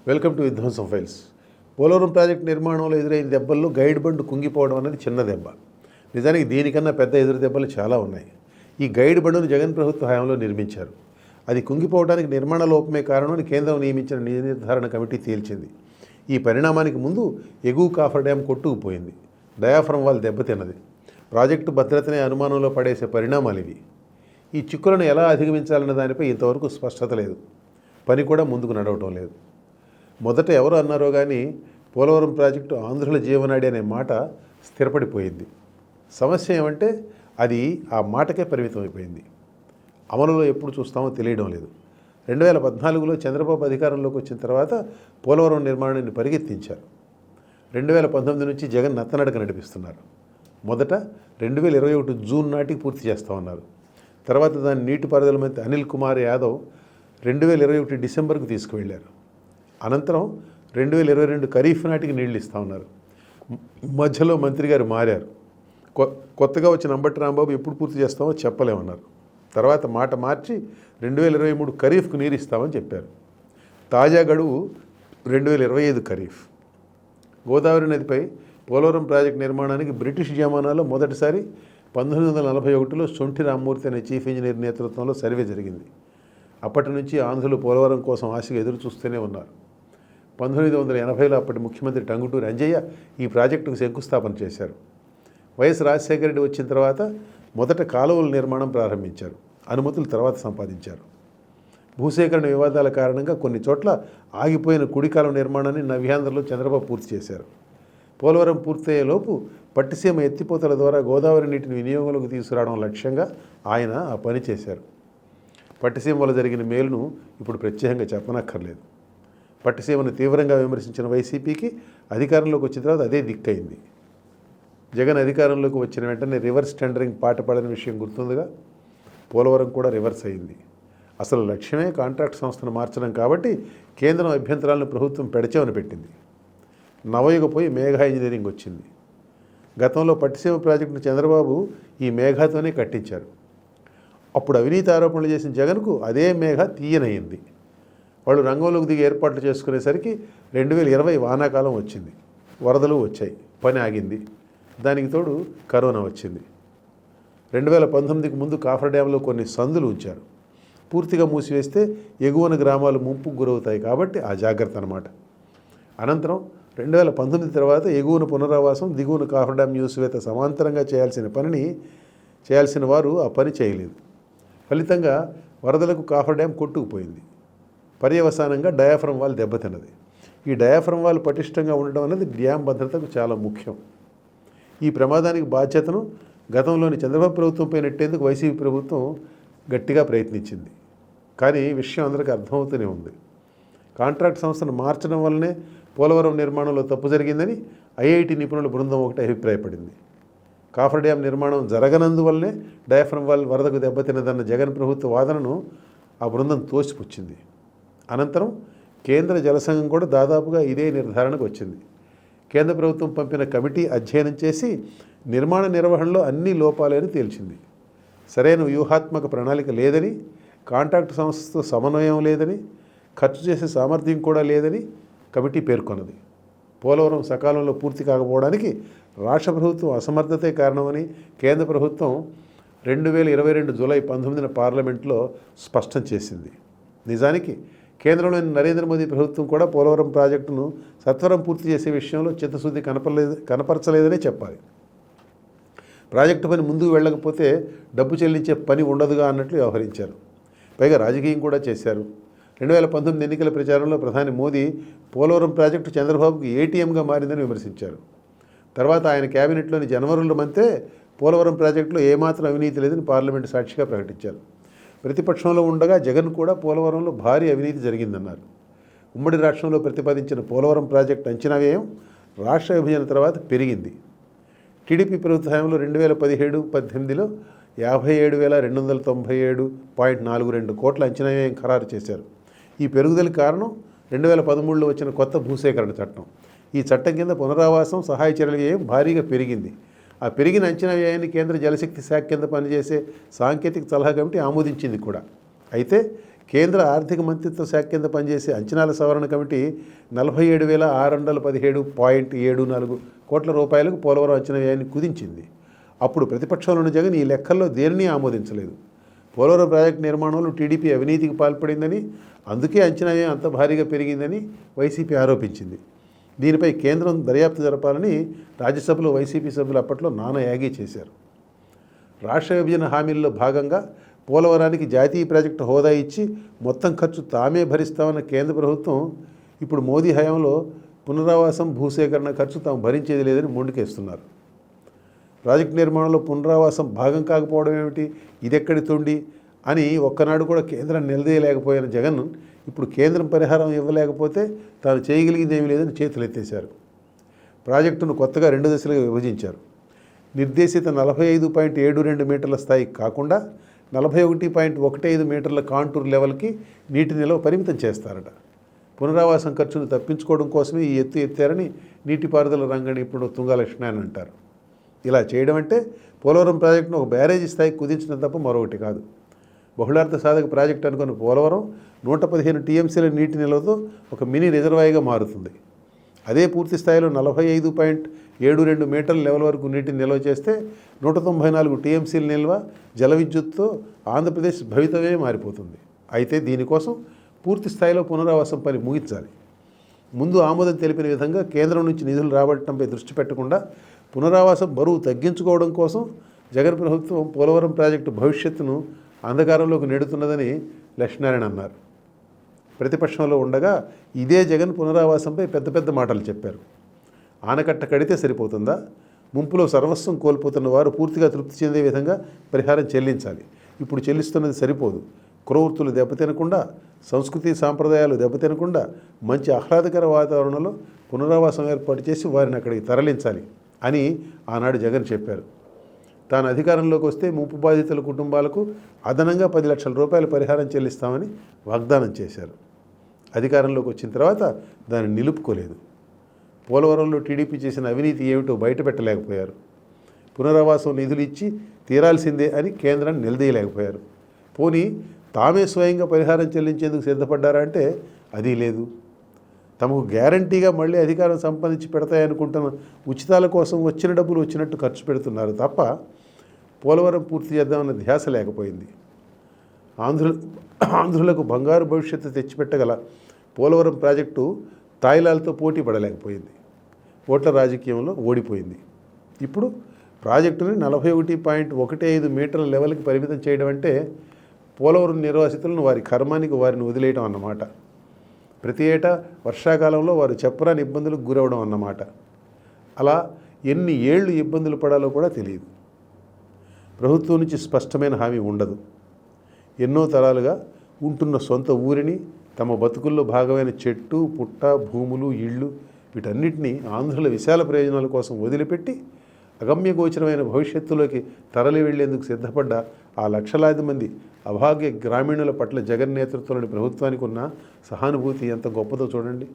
Welcome to విధ్వంసం files. Polavaram project నిర్మాణంలో ఎదురైన దెబ్బల్లో గైడ్ బండ్ కుంగిపోవడం అనేది చిన్న దెబ్బ. నిజానికి దీనికన్నా పెద్ద ఎదురు దెబ్బలు చాలా ఉన్నాయి. ఈ గైడ్ బండును జగన్ ప్రభుత్వ హయాంలో నిర్మించారు. అది కుంగిపోవడానికి నిర్మాణ లోపమే కారణమని కేంద్రం నియమించిన నిర్ధారణ కమిటీ తేల్చింది. ఈ పరిణామానికి ముందు ఎగువ కాఫర్ డ్యాం కొట్టుకుపోయింది. డయాఫ్రమ్ వాల్ దెబ్బతిన్నది. ప్రాజెక్టు భద్రతనే అనుమానంలో పడేసే పరిణామాలు ఇవి. ఈ చిక్కులను ఎలా అధిగమించాలన్న దానిపై ఇంతవరకు స్పష్టత లేదు. పని కూడా ముందుకు నడవటం లేదు. మొదట ఎవరు అన్నారో కానీ పోలవరం ప్రాజెక్టు ఆంధ్రుల జీవనాడి అనే మాట స్థిరపడిపోయింది. సమస్య ఏమంటే అది ఆ మాటకే పరిమితం అయిపోయింది. అమలులో ఎప్పుడు చూస్తామో తెలియడం లేదు. 2014లో చంద్రబాబు అధికారంలోకి వచ్చిన తర్వాత పోలవరం నిర్మాణాన్ని పరిగెత్తించారు. 2019 నుంచి జగన్ నత్తనడక నడిపిస్తున్నారు. మొదట 2021 జూన్ నాటికి పూర్తి చేస్తామన్నారు. తర్వాత దాని నీటిపారుదల మంత్రి అనిల్ కుమార్ యాదవ్ 2021 డిసెంబర్కు తీసుకువెళ్ళారు. అనంతరం 2022 ఖరీఫ్ నాటికి నీళ్లు ఇస్తా ఉన్నారు. మధ్యలో మంత్రి గారు మారారు. కొత్తగా వచ్చిన అంబటి రాంబాబు ఎప్పుడు పూర్తి చేస్తామో చెప్పలేమన్నారు. తర్వాత మాట మార్చి 2023 ఖరీఫ్కు నీరు ఇస్తామని చెప్పారు. తాజా గడువు 2025 ఖరీఫ్. గోదావరి నదిపై పోలవరం ప్రాజెక్టు నిర్మాణానికి బ్రిటిష్ జమానాలో మొదటిసారి 1941లో సొంఠి రామ్మూర్తి అనే చీఫ్ ఇంజనీర్ నేతృత్వంలో సర్వే జరిగింది. అప్పటి నుంచి ఆంధ్రులు పోలవరం కోసం ఆశగా ఎదురు చూస్తూనే ఉన్నారు. 1980లో అప్పటి ముఖ్యమంత్రి టంగుటూరి అంజయ్య ఈ ప్రాజెక్టుకు శంకుస్థాపన చేశారు. వైఎస్ రాజశేఖర రెడ్డి వచ్చిన తర్వాత మొదట కాలువల నిర్మాణం ప్రారంభించారు. అనుమతులు తర్వాత సంపాదించారు. భూసేకరణ వివాదాల కారణంగా కొన్ని చోట్ల ఆగిపోయిన కుడికాలం నిర్మాణాన్ని నవ్యాంధ్రలో చంద్రబాబు పూర్తి చేశారు. పోలవరం పూర్తయ్యేలోపు పట్టిసీమ ఎత్తిపోతల ద్వారా గోదావరి నీటిని వినియోగంలోకి తీసుకురావడం లక్ష్యంగా ఆయన ఆ పని చేశారు. పట్టిసీమ వల్ల జరిగిన మేలును ఇప్పుడు ప్రత్యేకంగా చెప్పనక్కర్లేదు. పట్టిసీమను తీవ్రంగా విమర్శించిన వైసీపీకి అధికారంలోకి వచ్చిన తర్వాత అదే దిక్కయింది. జగన్ అధికారంలోకి వచ్చిన వెంటనే రివర్స్ టెండరింగ్ పాట పడని విషయం గుర్తుందిగా. పోలవరం కూడా రివర్స్ అయింది. అసలు లక్ష్యమే కాంట్రాక్ట్ సంస్థను మార్చడం కాబట్టి కేంద్రం అభ్యంతరాలను ప్రభుత్వం పెడచెవన పెట్టింది. నవయుగ పోయి మేఘా ఇంజనీరింగ్ వచ్చింది. గతంలో పట్టిసీమ ప్రాజెక్టును చంద్రబాబు ఈ మేఘాతోనే కట్టించారు. అప్పుడు అవినీతి ఆరోపణలు చేసిన జగన్కు అదే మేఘ తీయనయింది. వాళ్ళు రంగంలోకి దిగి ఏర్పాట్లు చేసుకునేసరికి 2020 వానాకాలం వచ్చింది. వరదలు వచ్చాయి. పని ఆగింది. దానికి తోడు కరోనా వచ్చింది. 2019కి ముందు కాఫర్ డ్యాంలో కొన్ని సందులు ఉంచారు. పూర్తిగా మూసివేస్తే ఎగువన గ్రామాలు ముంపుకు గురవుతాయి కాబట్టి ఆ జాగ్రత్త అన్నమాట. అనంతరం 2019 తర్వాత ఎగువన పునరావాసం, దిగువన కాఫర్ డ్యాం మూసివేత సమాంతరంగా చేయాల్సిన వారు ఆ పని చేయలేదు. ఫలితంగా వరదలకు కాఫర్ డ్యాం కొట్టుకుపోయింది. పర్యవసానంగా డయాఫ్రమ్ వాల్ దెబ్బతిన్నది. ఈ డయాఫ్రమ్ వాల్ పటిష్టంగా ఉండడం అనేది డ్యాం భద్రతకు చాలా ముఖ్యం. ఈ ప్రమాదానికి బాధ్యతను గతంలోని చంద్రబాబు ప్రభుత్వంపై నెట్టేందుకు వైసీపీ ప్రభుత్వం గట్టిగా ప్రయత్నించింది. కానీ విషయం అందరికీ అర్థమవుతూనే ఉంది. కాంట్రాక్ట్ సంస్థను మార్చడం వల్లనే పోలవరం నిర్మాణంలో తప్పు జరిగిందని ఐఐటి నిపుణుల బృందం ఒకటి అభిప్రాయపడింది. కాఫర్ డ్యాం నిర్మాణం జరగనందువల్లనే డయాఫ్రమ్ వాల్ వరదకు దెబ్బతిన్నదన్న జగన్ ప్రభుత్వ వాదనను ఆ బృందం తోసిపుచ్చింది. అనంతరం కేంద్ర జలసంఘం కూడా దాదాపుగా ఇదే నిర్ధారణకు వచ్చింది. కేంద్ర ప్రభుత్వం పంపిన కమిటీ అధ్యయనం చేసి నిర్మాణ నిర్వహణలో అన్ని లోపాలని తేల్చింది. సరైన వ్యూహాత్మక ప్రణాళిక లేదని, కాంట్రాక్ట్ సంస్థతో సమన్వయం లేదని, ఖర్చు చేసే సామర్థ్యం కూడా లేదని కమిటీ పేర్కొన్నది. పోలవరం సకాలంలో పూర్తి కాకపోవడానికి రాష్ట్ర ప్రభుత్వం అసమర్థతే కారణమని కేంద్ర ప్రభుత్వం 2022 జూలై 19న పార్లమెంట్లో స్పష్టం చేసింది. నిజానికి కేంద్రంలోని నరేంద్ర మోదీ ప్రభుత్వం కూడా పోలవరం ప్రాజెక్టును సత్వరం పూర్తి చేసే విషయంలో చిత్తశుద్ధి కనపరచలేదనే చెప్పాలి. ప్రాజెక్టు పని ముందుకు వెళ్ళకపోతే డబ్బు చెల్లించే పని ఉండదుగా అన్నట్లు వ్యవహరించారు. పైగా రాజకీయం కూడా చేశారు. 2019 ఎన్నికల ప్రచారంలో ప్రధాని మోదీ పోలవరం ప్రాజెక్టు చంద్రబాబుకు ఏటీఎంగా మారిందని విమర్శించారు. తర్వాత ఆయన కేబినెట్లోని జనవరుల మంత్రే పోలవరం ప్రాజెక్టులో ఏమాత్రం అవినీతి లేదని పార్లమెంటు సాక్షిగా ప్రకటించారు. ప్రతిపక్షంలో ఉండగా జగన్ కూడా పోలవరంలో భారీ అవినీతి జరిగిందన్నారు. ఉమ్మడి రాష్ట్రంలో ప్రతిపాదించిన పోలవరం ప్రాజెక్టు అంచనా వ్యయం రాష్ట్ర విభజన తర్వాత పెరిగింది. టీడీపీ ప్రభుత్వ హయాంలో 2017-18లో 57,297.42 కోట్ల అంచనా వ్యయం ఖరారు చేశారు. ఈ పెరుగుదల కారణం 2013లో వచ్చిన కొత్త భూసేకరణ చట్టం. ఈ చట్టం కింద పునరావాసం, సహాయ చర్యల వ్యయం భారీగా పెరిగింది. ఆ పెరిగిన అంచనా వ్యయాన్ని కేంద్ర జలశక్తి శాఖ కింద పనిచేసే సాంకేతిక సలహా కమిటీ ఆమోదించింది కూడా. అయితే కేంద్ర ఆర్థిక మంత్రిత్వ శాఖ కింద పనిచేసే అంచనాల సవరణ కమిటీ 47,617.74 కోట్ల రూపాయలకు పోలవరం అంచనా వ్యయాన్ని కుదించింది. అప్పుడు ప్రతిపక్షంలో ఉన్న జగన్ ఈ లెక్కల్లో దేనిని ఆమోదించలేదు. పోలవరం ప్రాజెక్టు నిర్మాణంలో టీడీపీ అవినీతికి పాల్పడిందని, అందుకే అంచనా వ్యయం అంత భారీగా పెరిగిందని వైసీపీ ఆరోపించింది. దీనిపై కేంద్రం దర్యాప్తు జరపాలని రాజ్యసభలో వైసీపీ సభ్యులు అప్పట్లో నానా యాగీ చేశారు. రాష్ట్ర విభజన హామీల్లో భాగంగా పోలవరానికి జాతీయ ప్రాజెక్టు హోదా ఇచ్చి మొత్తం ఖర్చు తామే భరిస్తామన్న కేంద్ర ప్రభుత్వం ఇప్పుడు మోదీ హయాంలో పునరావాసం, భూసేకరణ ఖర్చు తాము భరించేది లేదని మొండికేస్తున్నారు. ప్రాజెక్టు నిర్మాణంలో పునరావాసం భాగం కాకపోవడం ఏమిటి, ఇదెక్కడి తొండి అని ఒక్కనాడు కూడా కేంద్రం నిలదీయలేకపోయిన జగన్ ఇప్పుడు కేంద్రం పరిహారం ఇవ్వలేకపోతే తాను చేయగలిగింది ఏమీ లేదని చేతులెత్తేశారు. ప్రాజెక్టును కొత్తగా 2 దశలుగా విభజించారు. నిర్దేశిత 45.72 మీటర్ల స్థాయికి కాకుండా 41.15 మీటర్ల కాంటూర్ లెవెల్కి నీటి నిల్వ పరిమితం చేస్తారట. పునరావాసం ఖర్చును తప్పించుకోవడం కోసమే ఈ ఎత్తు ఎత్తారని నీటిపారుదల రంగ నిపుణుడు తుంగా లక్ష్మణ్ అంటారు. ఇలా చేయడం అంటే పోలవరం ప్రాజెక్టును ఒక బ్యారేజీ స్థాయికి కుదించడం తప్ప మరొకటి కాదు. బహుళార్థ సాధక ప్రాజెక్టు అనుకున్న పోలవరం 115 టీఎంసీల నీటి నిల్వతో ఒక మినీ రిజర్వాయర్గా మారుతుంది. అదే పూర్తి స్థాయిలో 45.72 మీటర్ల లెవెల్ వరకు నీటిని నిల్వ చేస్తే 194 టీఎంసీల నిల్వ జల విద్యుత్తో ఆంధ్రప్రదేశ్ భవితవ్యమే మారిపోతుంది. అయితే దీనికోసం పూర్తి స్థాయిలో పునరావాసం పని ముగించాలి. ముందు ఆమోదం తెలిపిన విధంగా కేంద్రం నుంచి నిధులు రాబట్టడంపై దృష్టి పెట్టకుండా పునరావాసం బరువు తగ్గించుకోవడం కోసం జగన్ ప్రభుత్వం పోలవరం ప్రాజెక్టు భవిష్యత్తును అంధకారంలోకి నెడుతున్నదని లక్ష్మీనారాయణ అన్నారు. ప్రతిపక్షంలో ఉండగా ఇదే జగన్ పునరావాసంపై పెద్ద పెద్ద మాటలు చెప్పారు. ఆనకట్ట కడితే సరిపోతుందా? ముంపులో సర్వస్వం కోల్పోతున్న వారు పూర్తిగా తృప్తి చెందే విధంగా పరిహారం చెల్లించాలి. ఇప్పుడు చెల్లిస్తున్నది సరిపోదు. కురవృత్తులు దెబ్బతినకుండా, సంస్కృతి సాంప్రదాయాలు దెబ్బతినకుండా మంచి ఆహ్లాదకర వాతావరణంలో పునరావాసం ఏర్పాటు చేసి వారిని అక్కడికి తరలించాలి అని ఆనాడు జగన్ చెప్పారు. తాను అధికారంలోకి వస్తే ముంపు బాధితుల కుటుంబాలకు అదనంగా 10 లక్షల రూపాయల పరిహారం చెల్లిస్తామని వాగ్దానం చేశారు. అధికారంలోకి వచ్చిన తర్వాత దాన్ని నిలుపుకోలేదు. పోలవరంలో టీడీపీ చేసిన అవినీతి ఏమిటో బయటపెట్టలేకపోయారు. పునరావాసం నిధులు ఇచ్చి తీరాల్సిందే అని కేంద్రాన్ని నిలదీయలేకపోయారు. పోనీ తామే స్వయంగా పరిహారం చెల్లించేందుకు సిద్ధపడ్డారా అంటే అది లేదు. తమకు గ్యారంటీగా మళ్ళీ అధికారం సంపాదించి పెడతాయనుకుంటున్న ఉచితాల కోసం వచ్చిన డబ్బులు వచ్చినట్టు ఖర్చు పెడుతున్నారు తప్ప పోలవరం పూర్తి చేద్దామన్న ధ్యాస లేకపోయింది. ఆంధ్రులకు బంగారు భవిష్యత్తు తెచ్చిపెట్టగల పోలవరం ప్రాజెక్టు తాయిలాలతో పోటీ పడలేకపోయింది. ఓట్ల రాజకీయంలో ఓడిపోయింది. ఇప్పుడు ప్రాజెక్టుని 41.15 మీటర్ల లెవెల్కి పరిమితం చేయడం అంటే పోలవరం నిర్వాసితులను వారి కర్మానికి వారిని వదిలేయడం అన్నమాట. ప్రతి ఏటా వర్షాకాలంలో వారు చెప్పరాని ఇబ్బందులకు గురవడం అన్నమాట. అలా ఎన్ని ఏళ్ళు ఇబ్బందులు పడాలో కూడా తెలియదు. ప్రభుత్వం నుంచి స్పష్టమైన హామీ ఉండదు. ఎన్నో తరాలుగా ఉంటున్న సొంత ఊరిని, తమ బతుకుల్లో భాగమైన చెట్టు, పుట్ట, భూములు, ఇళ్ళు వీటన్నిటినీ ఆంధ్రుల విశాల ప్రయోజనాల కోసం వదిలిపెట్టి అగమ్యగోచరమైన భవిష్యత్తులోకి తరలి వెళ్లేందుకు సిద్ధపడ్డ ఆ లక్షలాది మంది అభాగ్య గ్రామీణుల పట్ల జగన్ నేతృత్వంలోని ప్రభుత్వానికి ఉన్న సహానుభూతి ఎంత గొప్పదో చూడండి.